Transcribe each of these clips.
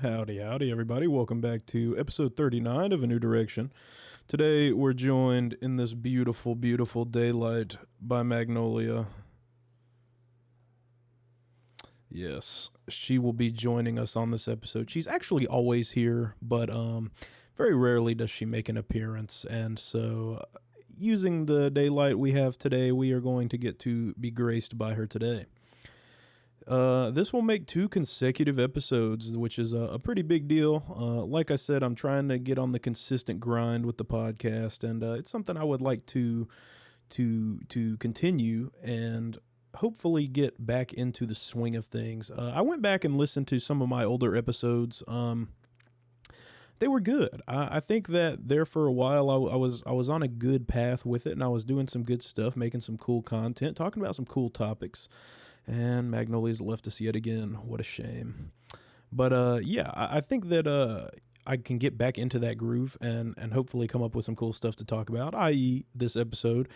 Howdy, howdy, everybody. Welcome back to episode 39 of A New Direction. Today, we're joined in this beautiful, beautiful daylight by Magnolia. Yes, she will be joining us on this episode. She's actually always here, but very rarely does she make an appearance. And so, using the daylight we have today, we are going to get to be graced by her today. This will make 2 consecutive episodes, which is a pretty big deal. Like I said, I'm trying to get on the consistent grind with the podcast, and it's something I would like to continue and hopefully get back into the swing of things. I went back and listened to some of my older episodes. They were good. I think that there for a while I was on a good path with it, and I was doing some good stuff, making some cool content, talking about some cool topics. And Magnolia's left us yet again. What a shame. But yeah, I think that I can get back into that groove and hopefully come up with some cool stuff to talk about, i.e. this episode.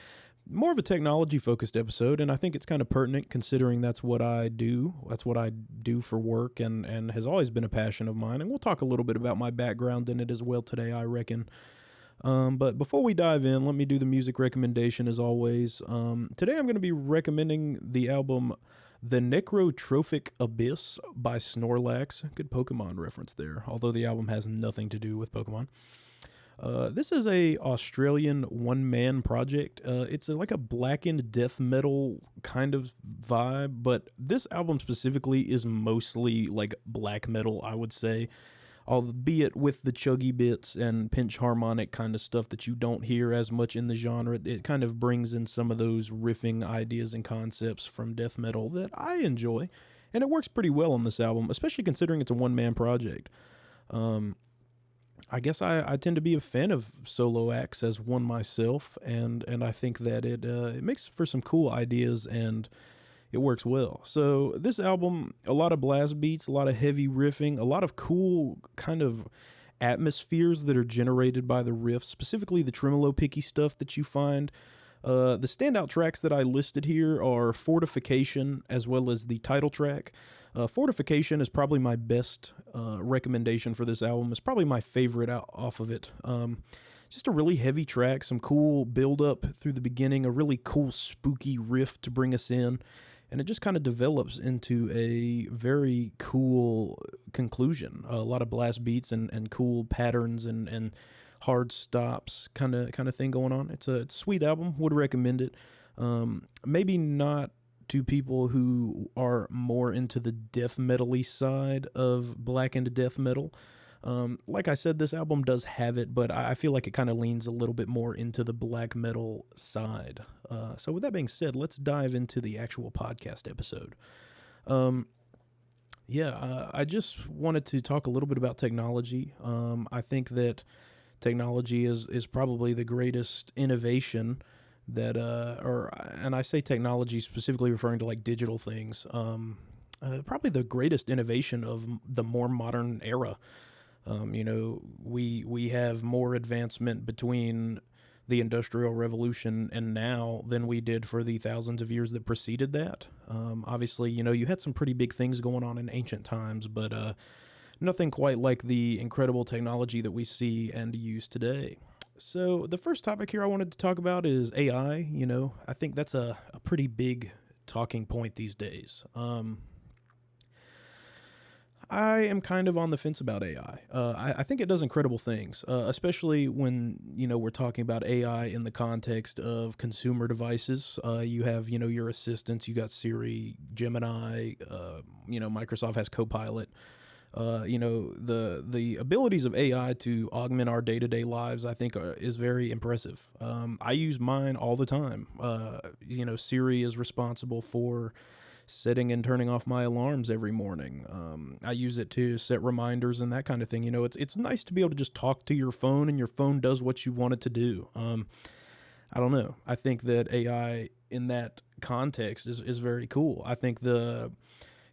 More of a technology-focused episode, and I think it's kind of pertinent considering that's what I do. That's what I do for work and has always been a passion of mine. And we'll talk a little bit about my background in it as well today, I reckon. But before we dive in, let me do the music recommendation as always. Today I'm going to be recommending the album The Necrotrophic Abyss by Snorlax. Good Pokemon reference there, although the album has nothing to do with Pokemon. This is a Australian one-man project. It's like a blackened death metal kind of vibe, but this album specifically is mostly like black metal, I would say. Albeit with the chuggy bits and pinch harmonic kind of stuff that you don't hear as much in the genre. It kind of brings in some of those riffing ideas and concepts from death metal that I enjoy, and it works pretty well on this album, especially considering it's a one-man project. I guess I tend to be a fan of solo acts as one myself, and I think that it makes for some cool ideas and it works well. So this album, a lot of blast beats, a lot of heavy riffing, a lot of cool kind of atmospheres that are generated by the riffs, specifically the tremolo picky stuff that you find. The standout tracks that I listed here are Fortification as well as the title track. Fortification is probably my best recommendation for this album. It's probably my favorite off of it. Just a really heavy track, some cool build up through the beginning, a really cool spooky riff to bring us in, and it just kind of develops into a very cool conclusion. A lot of blast beats and cool patterns and hard stops kind of thing going on. It's a sweet album. Would recommend it. Maybe not to people who are more into the death metal-y side of blackened death metal. Like I said, this album does have it, but I feel like it kind of leans a little bit more into the black metal side. So with that being said, let's dive into the actual podcast episode. I just wanted to talk a little bit about technology. I think that technology is probably the greatest innovation that, and I say technology specifically referring to like digital things, probably the greatest innovation of the more modern era. We have more advancement between the Industrial Revolution and now than we did for the thousands of years that preceded that. Obviously, you had some pretty big things going on in ancient times, but nothing quite like the incredible technology that we see and use today. So the first topic here I wanted to talk about is AI. I think that's a pretty big talking point these days. I am kind of on the fence about AI. I think it does incredible things, especially when, we're talking about AI in the context of consumer devices. You have, your assistants, you got Siri, Gemini, Microsoft has Copilot. The abilities of AI to augment our day-to-day lives, I think is very impressive. I use mine all the time. Siri is responsible for setting and turning off my alarms every morning. I use it to set reminders and that kind of thing. It's nice to be able to just talk to your phone and your phone does what you want it to do. I don't know. I think that AI in that context is very cool. I think the,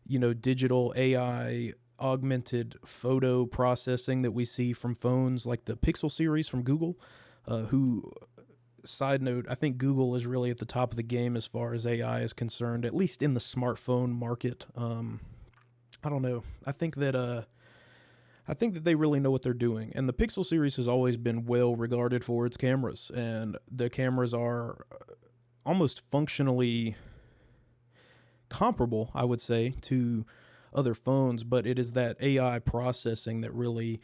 digital AI augmented photo processing that we see from phones like the Pixel series from Google, side note, I think Google is really at the top of the game as far as AI is concerned, at least in the smartphone market. I don't know. I think that I think that they really know what they're doing. And the Pixel series has always been well regarded for its cameras, and the cameras are almost functionally comparable, I would say, to other phones, but it is that AI processing that really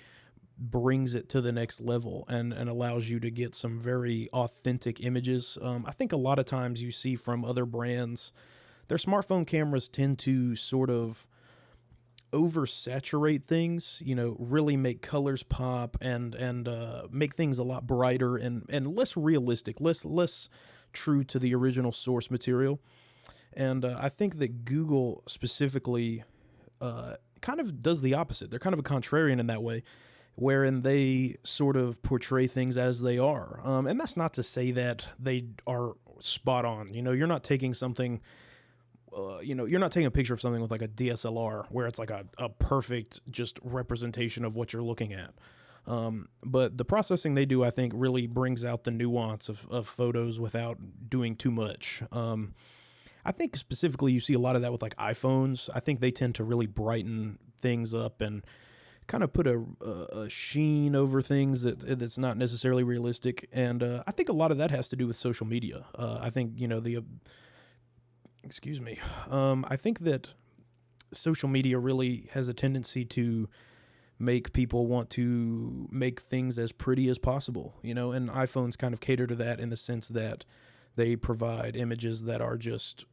brings it to the next level and allows you to get some very authentic images. I think a lot of times you see from other brands, their smartphone cameras tend to sort of oversaturate things, really make colors pop and make things a lot brighter and less realistic, less true to the original source material. And I think that Google specifically kind of does the opposite. They're kind of a contrarian in that way, wherein they sort of portray things as they are. And that's not to say that they are spot on. You're not taking something, you're not taking a picture of something with like a DSLR where it's like a perfect just representation of what you're looking at. But the processing they do, I think, really brings out the nuance of photos without doing too much. I think specifically you see a lot of that with like iPhones. I think they tend to really brighten things up and kind of put a sheen over things that's not necessarily realistic. And I think a lot of that has to do with social media. I think, excuse me. I think that social media really has a tendency to make people want to make things as pretty as possible, and iPhones kind of cater to that in the sense that they provide images that are just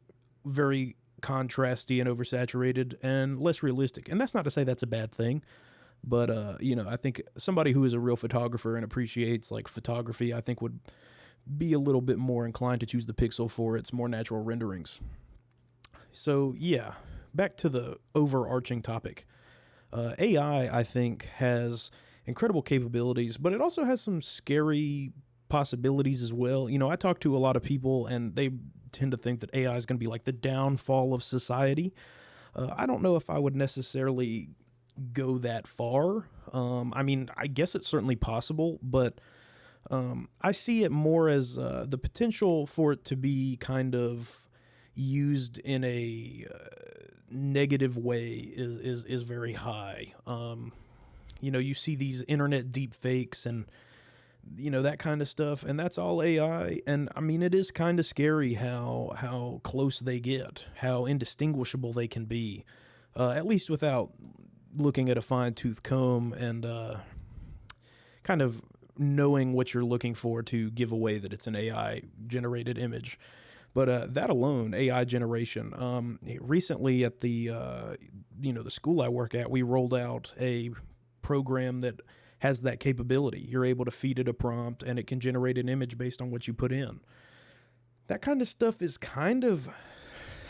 very contrasty and oversaturated and less realistic. And that's not to say that's a bad thing, but I think somebody who is a real photographer and appreciates like photography, I think would be a little bit more inclined to choose the Pixel for its more natural renderings. So yeah, back to the overarching topic. AI, I think, has incredible capabilities, but it also has some scary possibilities as well. I talk to a lot of people and they tend to think that AI is going to be like the downfall of society. I don't know if I would necessarily go that far. I guess it's certainly possible, but I see it more as the potential for it to be kind of used in a negative way is very high. You see these internet deep fakes and that kind of stuff, and that's all AI. And it is kind of scary how close they get, how indistinguishable they can be, at least without looking at a fine-tooth comb and kind of knowing what you're looking for to give away that it's an AI generated image. But that alone, AI generation. Recently at the the school I work at, we rolled out a program that has that capability. You're able to feed it a prompt and it can generate an image based on what you put in. That kind of stuff is kind of,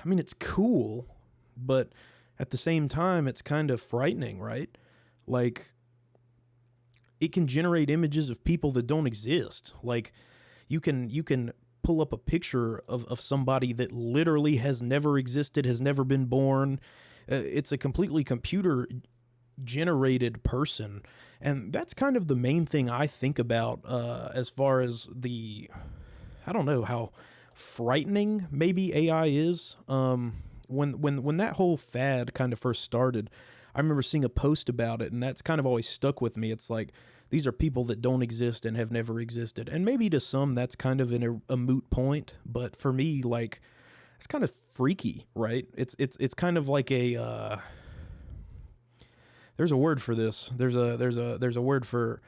it's cool, but at the same time, it's kind of frightening, right? Like, it can generate images of people that don't exist. Like, you can pull up a picture of somebody that literally has never existed, has never been born. It's a completely computer generated person. And that's kind of the main thing I think about as far as I don't know how frightening maybe AI is. When that whole fad kind of first started, I remember seeing a post about it, and that's kind of always stuck with me. It's like, these are people that don't exist and have never existed. And maybe to some that's kind of a moot point, but for me, like, it's kind of freaky, right? It's kind of like a there's a word for this. There's a word for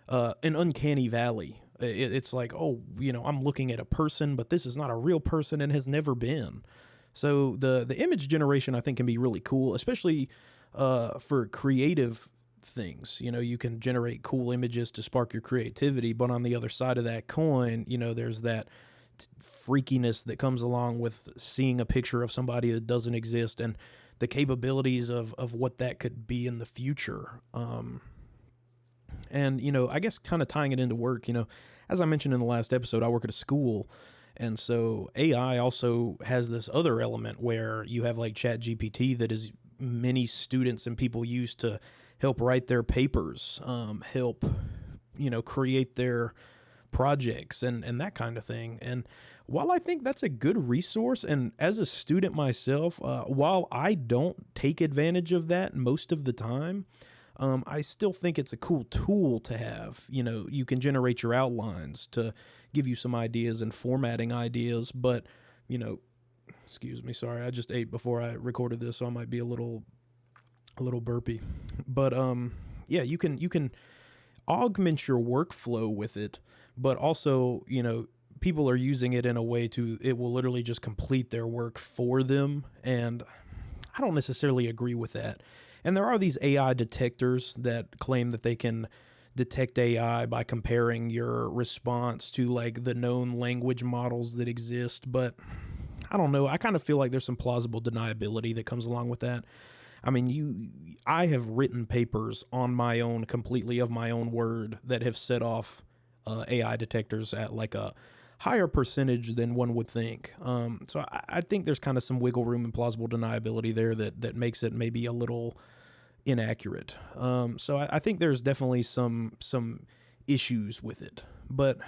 an uncanny valley. It's like, I'm looking at a person, but this is not a real person and has never been. So the image generation, I think, can be really cool, especially for creative things. You can generate cool images to spark your creativity, but on the other side of that coin, there's that freakiness that comes along with seeing a picture of somebody that doesn't exist and the capabilities of what that could be in the future. And, I guess kind of tying it into work, as I mentioned in the last episode, I work at a school. And so AI also has this other element where you have like ChatGPT that is many students and people use to help write their papers, help, create their projects and that kind of thing. And while I think that's a good resource, and as a student myself, while I don't take advantage of that most of the time, I still think it's a cool tool to have. You know, you can generate your outlines to give you some ideas and formatting ideas, but, you know, excuse me, sorry, I just ate before I recorded this, so I might be a little burpy. But yeah, you can augment your workflow with it, but also, you know, people are using it in a way to it will literally just complete their work for them, and I don't necessarily agree with that. And there are these AI detectors that claim that they can detect AI by comparing your response to like the known language models that exist, but I don't know. I kind of feel like there's some plausible deniability that comes along with that. I mean, I have written papers on my own, completely of my own word, that have set off AI detectors at like a higher percentage than one would think. So I think there's kind of some wiggle room and plausible deniability there that makes it maybe a little inaccurate. So I think there's definitely some issues with it, but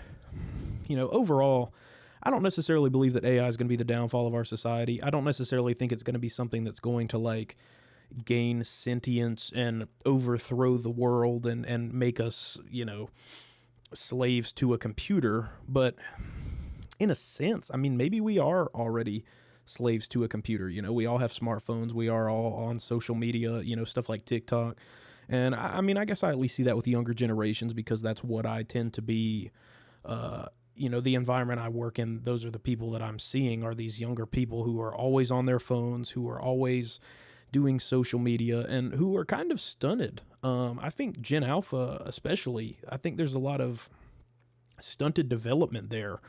you know, overall, I don't necessarily believe that AI is going to be the downfall of our society. I don't necessarily think it's going to be something that's going to like gain sentience and overthrow the world and make us, you know, slaves to a computer. But in a sense, I mean, maybe we are already slaves to a computer. You know, we all have smartphones. We are all on social media, you know, stuff like TikTok. And I mean, I guess I at least see that with younger generations because that's what I tend to be. You know, the environment I work in, those are the people that I'm seeing are these younger people who are always on their phones, who are always doing social media, and who are kind of stunted. I think Gen Alpha, especially, I think there's a lot of stunted development there.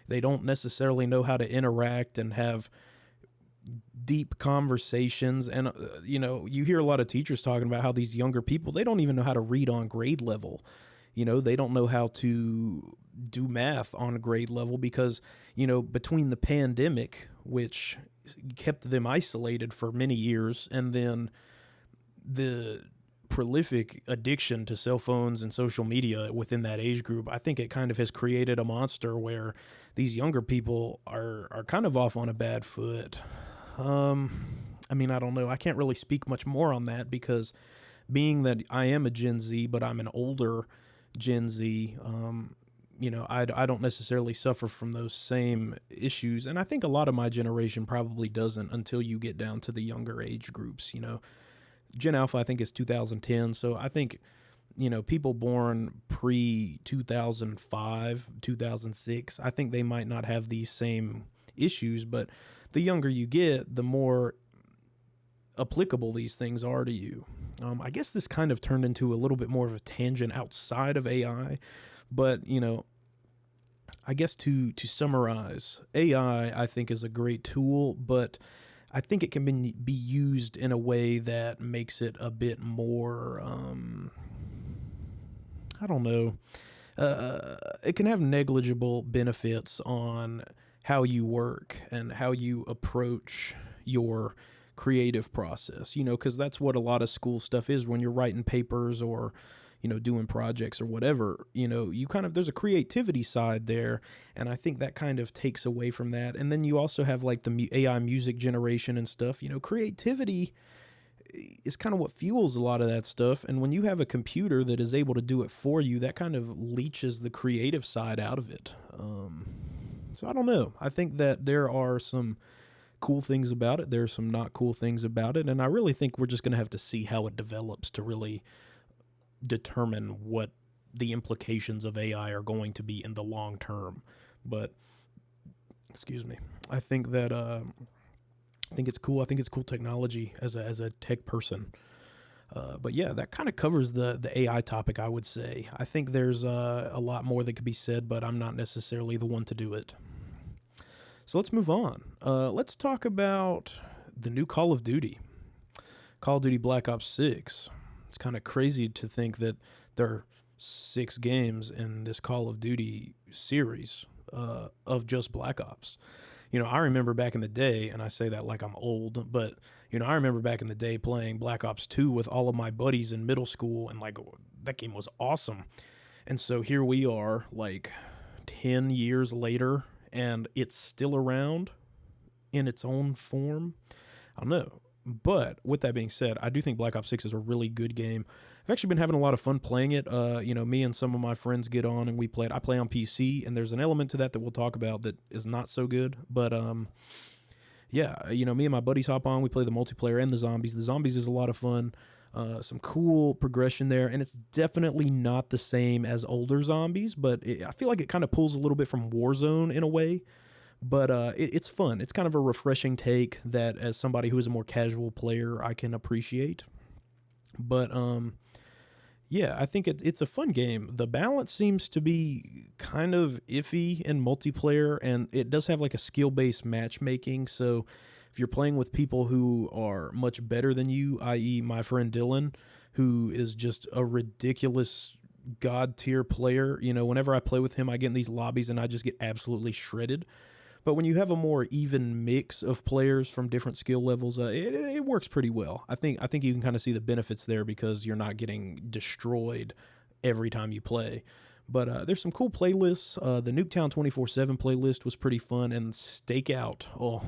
They don't necessarily know how to interact and have deep conversations. And, you know, you hear a lot of teachers talking about how these younger people, they don't even know how to read on grade level. You know, they don't know how to do math on grade level because, you know, between the pandemic, which kept them isolated for many years, and then the prolific addiction to cell phones and social media within that age group, I think it kind of has created a monster where these younger people are kind of off on a bad foot. I mean, I don't know. I can't really speak much more on that because being that I am a Gen Z, but I'm an older Gen Z, you know, I don't necessarily suffer from those same issues. And I think a lot of my generation probably doesn't until you get down to the younger age groups. You know, Gen Alpha, I think, is 2010. So I think, you know, people born pre 2005, 2006, I think they might not have these same issues. But the younger you get, the more applicable these things are to you. I guess this kind of turned into a little bit more of a tangent outside of AI, but you know, I guess to summarize, AI I think is a great tool, but I think it can be used in a way that makes it a bit more, I don't know, it can have negligible benefits on how you work and how you approach your creative process, you know, because that's what a lot of school stuff is when you're writing papers or, you know, doing projects or whatever, you know, you kind of, there's a creativity side there. And I think that kind of takes away from that. And then you also have like the AI music generation and stuff, you know, creativity is kind of what fuels a lot of that stuff. And when you have a computer that is able to do it for you, that kind of leaches the creative side out of it. So I don't know. I think that there are some cool things about it. There are some not cool things about it. And I really think we're just going to have to see how it develops to really determine what the implications of AI are going to be in the long term. But, excuse me, I think that, I think it's cool. I think it's cool technology as a tech person. But yeah, that kind of covers the AI topic, I would say. I think there's a lot more that could be said, but I'm not necessarily the one to do it. So let's move on. Let's talk about the new Call of Duty. Call of Duty Black Ops 6. It's kind of crazy to think that there are 6 games in this Call of Duty series of just Black Ops. You know, I remember back in the day, and I say that like I'm old, but, you know, I remember back in the day playing Black Ops 2 with all of my buddies in middle school, and like that game was awesome. And so here we are, like 10 years later, and it's still around in its own form. I don't know. But with that being said, I do think Black Ops 6 is a really good game. I've actually been having a lot of fun playing it. Me and some of my friends get on and we play it. I play on PC, and there's an element to that we'll talk about that is not so good. But me and my buddies hop on. We play the multiplayer and the zombies. The zombies is a lot of fun. Some cool progression there, and it's definitely not the same as older zombies, but I feel like it kind of pulls a little bit from Warzone in a way. But it's fun. It's kind of a refreshing take that, as somebody who is a more casual player, I can appreciate. But I think it's a fun game. The balance seems to be kind of iffy in multiplayer, and it does have like a skill-based matchmaking. So if you're playing with people who are much better than you, i.e. my friend Dylan, who is just a ridiculous god tier player, whenever I play with him, I get in these lobbies and I just get absolutely shredded. But when you have a more even mix of players from different skill levels, it works pretty well. I think you can kind of see the benefits there because you're not getting destroyed every time you play. But there's some cool playlists. The Nuketown 24/7 playlist was pretty fun, and Stakeout. Oh,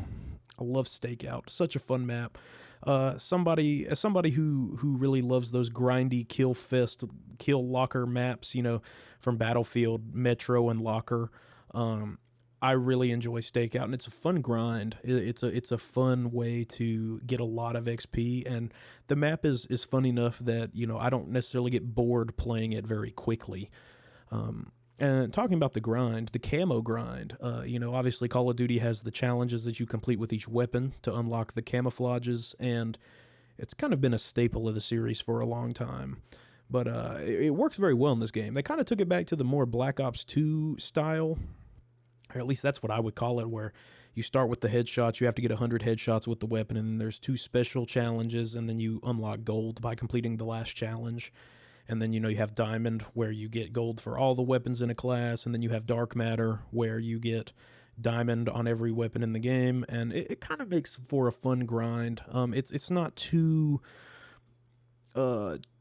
I love Stakeout. Such a fun map. As somebody who really loves those grindy kill locker maps, from Battlefield, Metro, and Locker. I really enjoy Stakeout, and it's a fun grind. It's a fun way to get a lot of XP, and the map is fun enough that I don't necessarily get bored playing it very quickly. And talking about the grind, the camo grind, obviously Call of Duty has the challenges that you complete with each weapon to unlock the camouflages, and it's kind of been a staple of the series for a long time. But it works very well in this game. They kind of took it back to the more Black Ops 2 style, or at least that's what I would call it, where you start with the headshots, you have to get 100 headshots with the weapon, and then there's 2 special challenges, and then you unlock gold by completing the last challenge. And then, you have Diamond, where you get gold for all the weapons in a class, and then you have Dark Matter, where you get Diamond on every weapon in the game, and it kind of makes for a fun grind. It's not too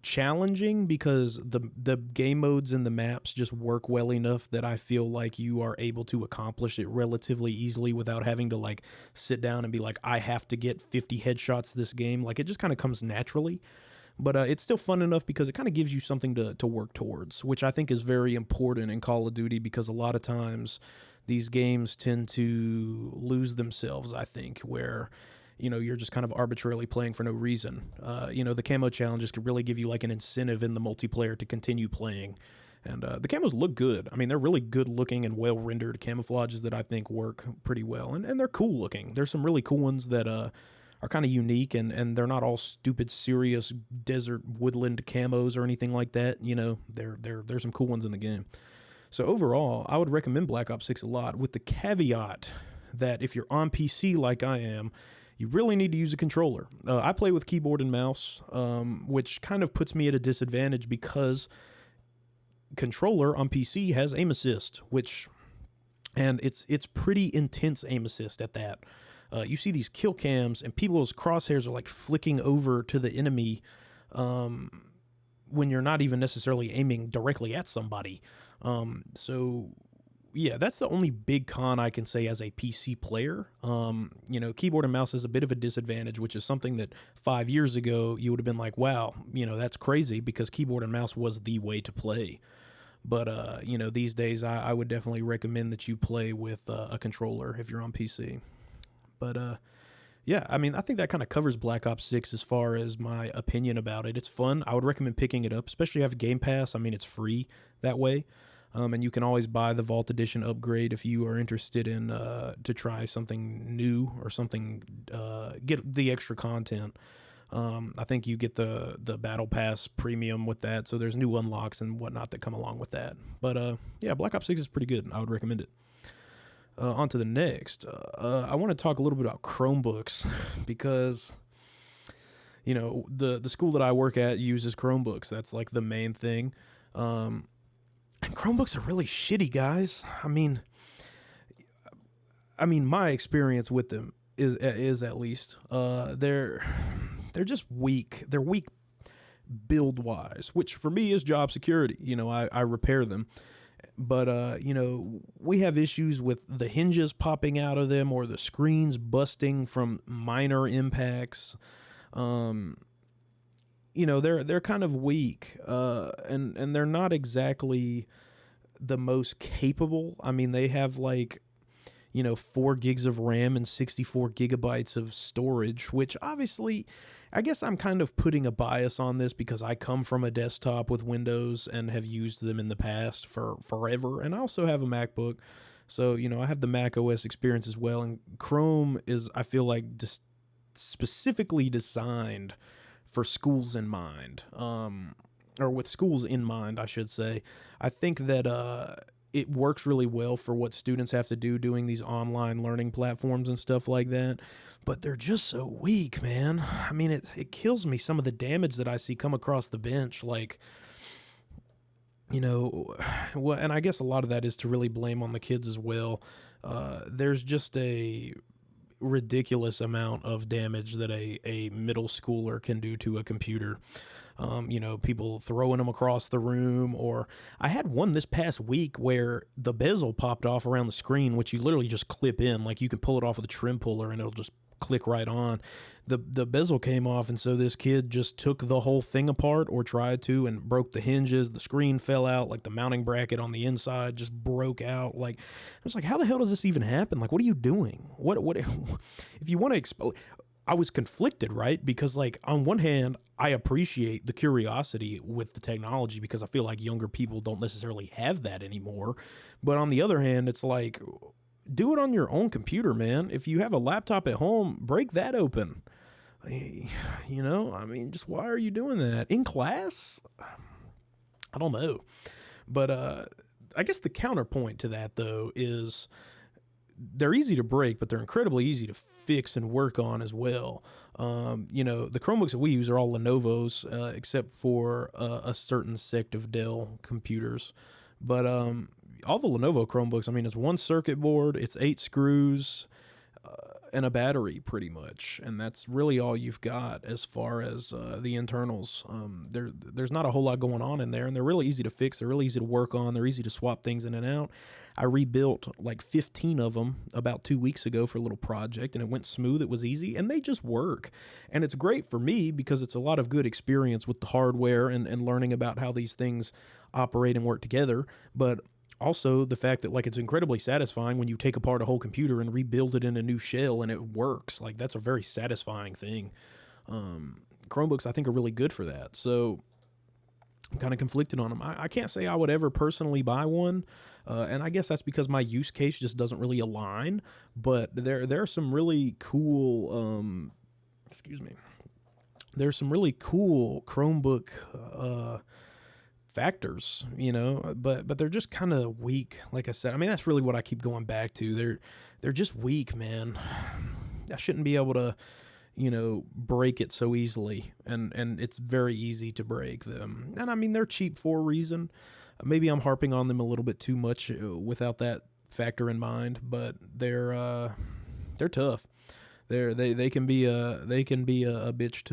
challenging because the game modes and the maps just work well enough that I feel like you are able to accomplish it relatively easily without having to like sit down and be like, I have to get 50 headshots this game. Like, it just kind of comes naturally. But it's still fun enough because it kind of gives you something to work towards, which I think is very important in Call of Duty, because a lot of times these games tend to lose themselves, I think, where you're just kind of arbitrarily playing for no reason. The camo challenges could really give you like an incentive in the multiplayer to continue playing. And the camos look good. I mean, they're really good looking and well rendered camouflages that I think work pretty well. And they're cool looking. There's some really cool ones that are kind of unique, and they're not all stupid, serious desert woodland camos or anything like that. There's some cool ones in the game. So overall, I would recommend Black Ops 6 a lot, with the caveat that if you're on PC like I am, you really need to use a controller. I play with keyboard and mouse, which kind of puts me at a disadvantage because controller on PC has aim assist, and it's pretty intense aim assist at that. You see these kill cams, and people's crosshairs are like flicking over to the enemy when you're not even necessarily aiming directly at somebody. That's the only big con I can say as a PC player. Keyboard and mouse is a bit of a disadvantage, which is something that 5 years ago you would have been like, wow, that's crazy, because keyboard and mouse was the way to play. But, these days I would definitely recommend that you play with a controller if you're on PC. But, I think that kind of covers Black Ops 6 as far as my opinion about it. It's fun. I would recommend picking it up, especially if you have Game Pass. I mean, it's free that way. And you can always buy the Vault Edition upgrade if you are interested in to try something new or something, get the extra content. I think you get the Battle Pass Premium with that, so there's new unlocks and whatnot that come along with that. But, Black Ops 6 is pretty good. I would recommend it. On to the next. I want to talk a little bit about Chromebooks because, the school that I work at uses Chromebooks. That's like the main thing. And Chromebooks are really shitty, guys. I mean, my experience with them is at least they're just weak. They're weak build wise, which for me is job security. I repair them. But, we have issues with the hinges popping out of them or the screens busting from minor impacts. they're kind of weak, and they're not exactly the most capable. I mean, they have like 4 gigs of RAM and 64 gigabytes of storage, which obviously, I guess I'm kind of putting a bias on this because I come from a desktop with Windows and have used them in the past for forever. And I also have a MacBook. So, I have the Mac OS experience as well. And Chrome is, I feel like, just specifically designed for schools in mind, or with schools in mind, I should say. I think that it works really well for what students have to do doing these online learning platforms and stuff like that. But they're just so weak, man. I mean, it kills me, some of the damage that I see come across the bench. Like, well, and I guess a lot of that is to really blame on the kids as well. There's just a ridiculous amount of damage that a middle schooler can do to a computer. People throwing them across the room, or I had one this past week where the bezel popped off around the screen, which you literally just clip in. Like, you can pull it off with a trim puller and it'll just click right on. The bezel came off, and so this kid just took the whole thing apart, or tried to, and broke the hinges. The screen fell out, like the mounting bracket on the inside just broke out. Like, I was like, how the hell does this even happen? Like, what are you doing? What if you want to expose? I was conflicted, right? Because, like, on one hand, I appreciate the curiosity with the technology because I feel like younger people don't necessarily have that anymore. But on the other hand, it's like, do it on your own computer, man. If you have a laptop at home, break that open. I mean, just why are you doing that? In class? I don't know. But I guess the counterpoint to that, though, is they're easy to break, but they're incredibly easy to fix and work on as well. The Chromebooks that we use are all Lenovo's, except for a certain sect of Dell computers. But all the Lenovo Chromebooks, I mean, it's one circuit board, it's 8 screws, and a battery, pretty much. And that's really all you've got as far as the internals. There's not a whole lot going on in there, and they're really easy to fix. They're really easy to work on. They're easy to swap things in and out. I rebuilt like 15 of them about 2 weeks ago for a little project, and it went smooth. It was easy, and they just work. And it's great for me because it's a lot of good experience with the hardware and learning about how these things operate and work together. But also the fact that, like, it's incredibly satisfying when you take apart a whole computer and rebuild it in a new shell and it works. Like, that's a very satisfying thing. Chromebooks, I think, are really good for that. So I'm kind of conflicted on them. I can't say I would ever personally buy one. And I guess that's because my use case just doesn't really align. But there are some really cool, there's some really cool Chromebook factors, but they're just kind of weak. Like I said, I mean, that's really what I keep going back to. They're just weak, man. I shouldn't be able to, break it so easily, and it's very easy to break them. And I mean, they're cheap for a reason. Maybe I'm harping on them a little bit too much without that factor in mind, but they're tough. They can be a bitch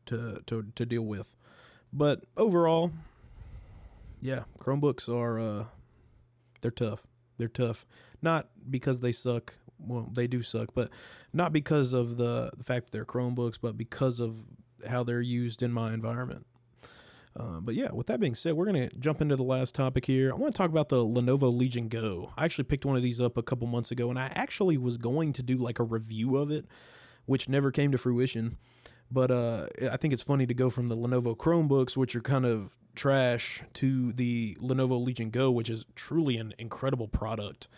to deal with. But overall, yeah, Chromebooks are they're tough. They're tough. Not because they suck. Well, they do suck, but not because of the fact that they're Chromebooks, but because of how they're used in my environment. But yeah, with that being said, we're going to jump into the last topic here. I want to talk about the Lenovo Legion Go. I actually picked one of these up a couple months ago, and I actually was going to do like a review of it, which never came to fruition. But I think it's funny to go from the Lenovo Chromebooks, which are kind of trash, to the Lenovo Legion Go, which is truly an incredible product.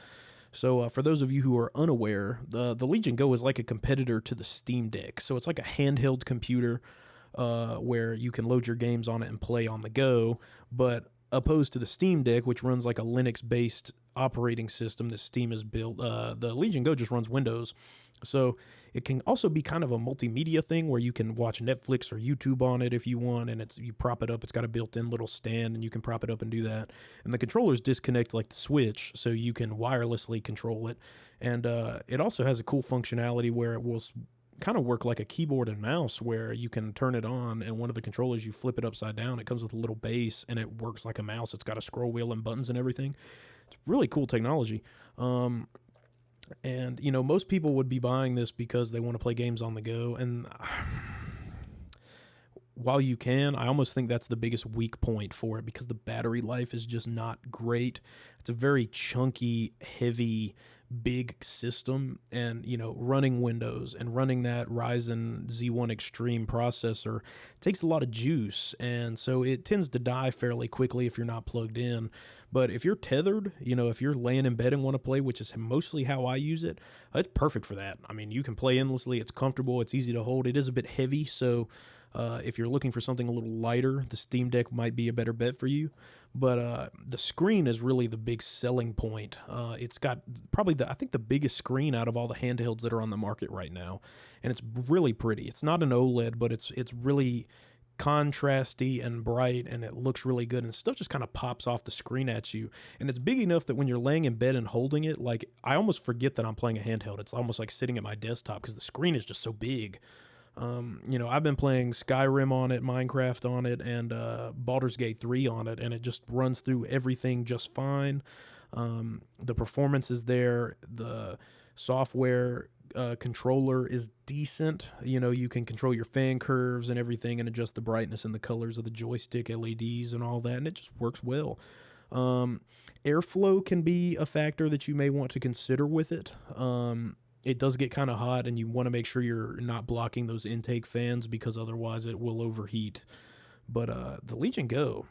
So for those of you who are unaware, the Legion Go is like a competitor to the Steam Deck. So it's like a handheld computer where you can load your games on it and play on the go, but opposed to the Steam Deck, which runs like a Linux-based operating system that Steam has built, the Legion Go just runs Windows. So it can also be kind of a multimedia thing where you can watch Netflix or YouTube on it if you want, and you prop it up. It's got a built-in little stand, and you can prop it up and do that. And the controllers disconnect like the Switch, so you can wirelessly control it. And it also has a cool functionality where it will kind of work like a keyboard and mouse, where you can turn it on, and one of the controllers, you flip it upside down. It comes with a little base, and it works like a mouse. It's got a scroll wheel and buttons and everything. It's really cool technology. And, most people would be buying this because they want to play games on the go. And while you can, I almost think that's the biggest weak point for it, because the battery life is just not great. It's a very chunky, heavy, big system, and running Windows and running that Ryzen Z1 Extreme processor takes a lot of juice, and so it tends to die fairly quickly if you're not plugged in. But if you're tethered, if you're laying in bed and want to play, which is mostly how I use it, it's perfect for that. I mean, you can play endlessly, it's comfortable, it's easy to hold. It is a bit heavy, so if you're looking for something a little lighter, the Steam Deck might be a better bet for you. But the screen is really the big selling point. It's got probably I think the biggest screen out of all the handhelds that are on the market right now, and it's really pretty. It's not an OLED, but it's really contrasty and bright, and it looks really good, and stuff just kind of pops off the screen at you. And it's big enough that when you're laying in bed and holding it, like, I almost forget that I'm playing a handheld. It's almost like sitting at my desktop because the screen is just so big. I've been playing Skyrim on it, Minecraft on it, and Baldur's Gate 3 on it, and it just runs through everything just fine. The performance is there. The software controller is decent. You can control your fan curves and everything and adjust the brightness and the colors of the joystick LEDs and all that, and it just works well. Airflow can be a factor that you may want to consider with it. It does get kind of hot, and you want to make sure you're not blocking those intake fans, because otherwise it will overheat. But the Legion Go,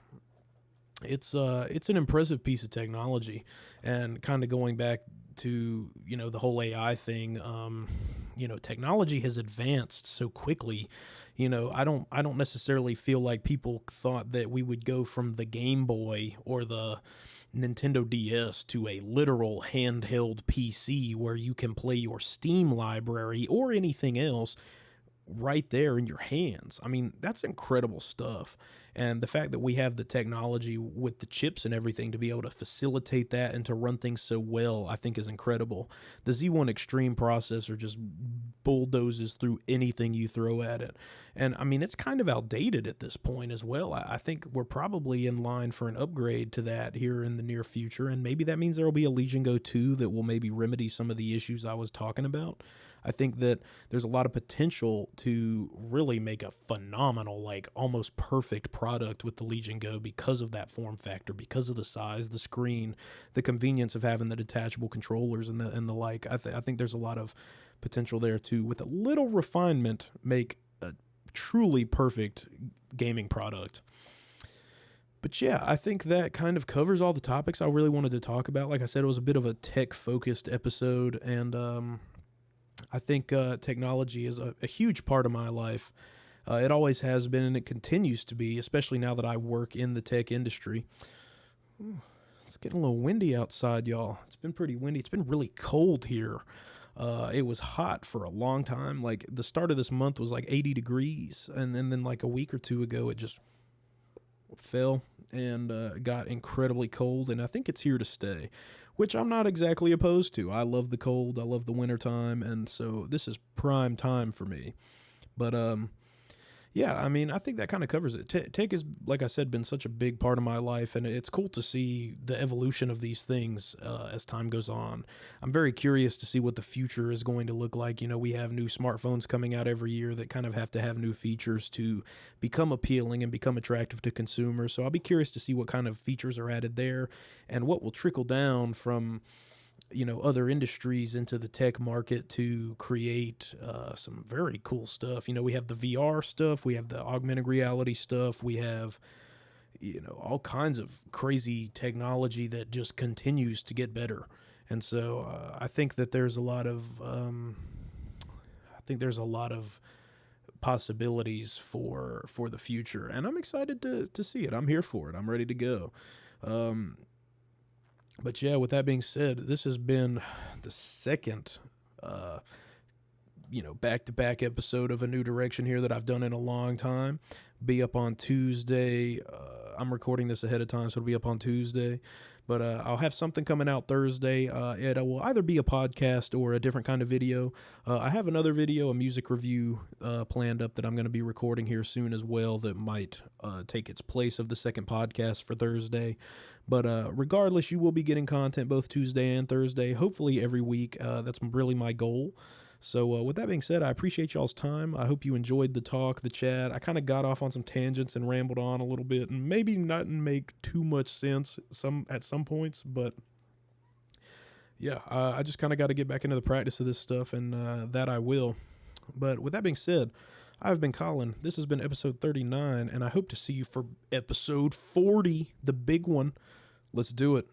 it's an impressive piece of technology. And kind of going back to the whole AI thing, technology has advanced so quickly. I don't necessarily feel like people thought that we would go from the Game Boy or the Nintendo DS to a literal handheld PC where you can play your Steam library or anything else right there in your hands. I mean, that's incredible stuff. And the fact that we have the technology with the chips and everything to be able to facilitate that and to run things so well, I think is incredible. The Z1 Extreme processor just bulldozes through anything you throw at it. And I mean, it's kind of outdated at this point as well. I think we're probably in line for an upgrade to that here in the near future. And maybe that means there will be a Legion Go 2 that will maybe remedy some of the issues I was talking about. I think that there's a lot of potential to really make a phenomenal, like almost perfect product with the Legion Go because of that form factor, because of the size, the screen, the convenience of having the detachable controllers and the like. I think there's a lot of potential there to, with a little refinement, make a truly perfect gaming product. But yeah, I think that kind of covers all the topics I really wanted to talk about. Like I said, it was a bit of a tech-focused episode, and I think technology is a huge part of my life. It always has been, and it continues to be, especially now that I work in the tech industry. Ooh, it's getting a little windy outside, y'all. It's been pretty windy. It's been really cold here. It was hot for a long time. Like, the start of this month was like 80 degrees, and then like a week or two ago, it just fell and got incredibly cold, and I think it's here to stay, which I'm not exactly opposed to. I love the cold, I love the wintertime, and so this is prime time for me. But yeah, I mean, I think that kind of covers it. Tech has, like I said, been such a big part of my life, and it's cool to see the evolution of these things as time goes on. I'm very curious to see what the future is going to look like. We have new smartphones coming out every year that kind of have to have new features to become appealing and become attractive to consumers. So I'll be curious to see what kind of features are added there and what will trickle down from other industries into the tech market to create some very cool stuff. We have the VR stuff, we have the augmented reality stuff, we have, all kinds of crazy technology that just continues to get better. And so I think that there's a lot of, possibilities for the future, and I'm excited to see it. I'm here for it. I'm ready to go. But yeah, with that being said, this has been the second, back-to-back episode of A New Direction here that I've done in a long time. Be up on Tuesday. I'm recording this ahead of time, so it'll be up on Tuesday. But I'll have something coming out Thursday. It will either be a podcast or a different kind of video. I have another video, a music review planned up that I'm going to be recording here soon as well that might take its place of the second podcast for Thursday. But regardless, you will be getting content both Tuesday and Thursday, hopefully every week. That's really my goal. So with that being said, I appreciate y'all's time. I hope you enjoyed the talk, the chat. I kind of got off on some tangents and rambled on a little bit, and maybe not make too much sense at some points, but yeah, I just kind of got to get back into the practice of this stuff, and that I will. But with that being said, I've been Colin. This has been episode 39, and I hope to see you for episode 40, the big one. Let's do it.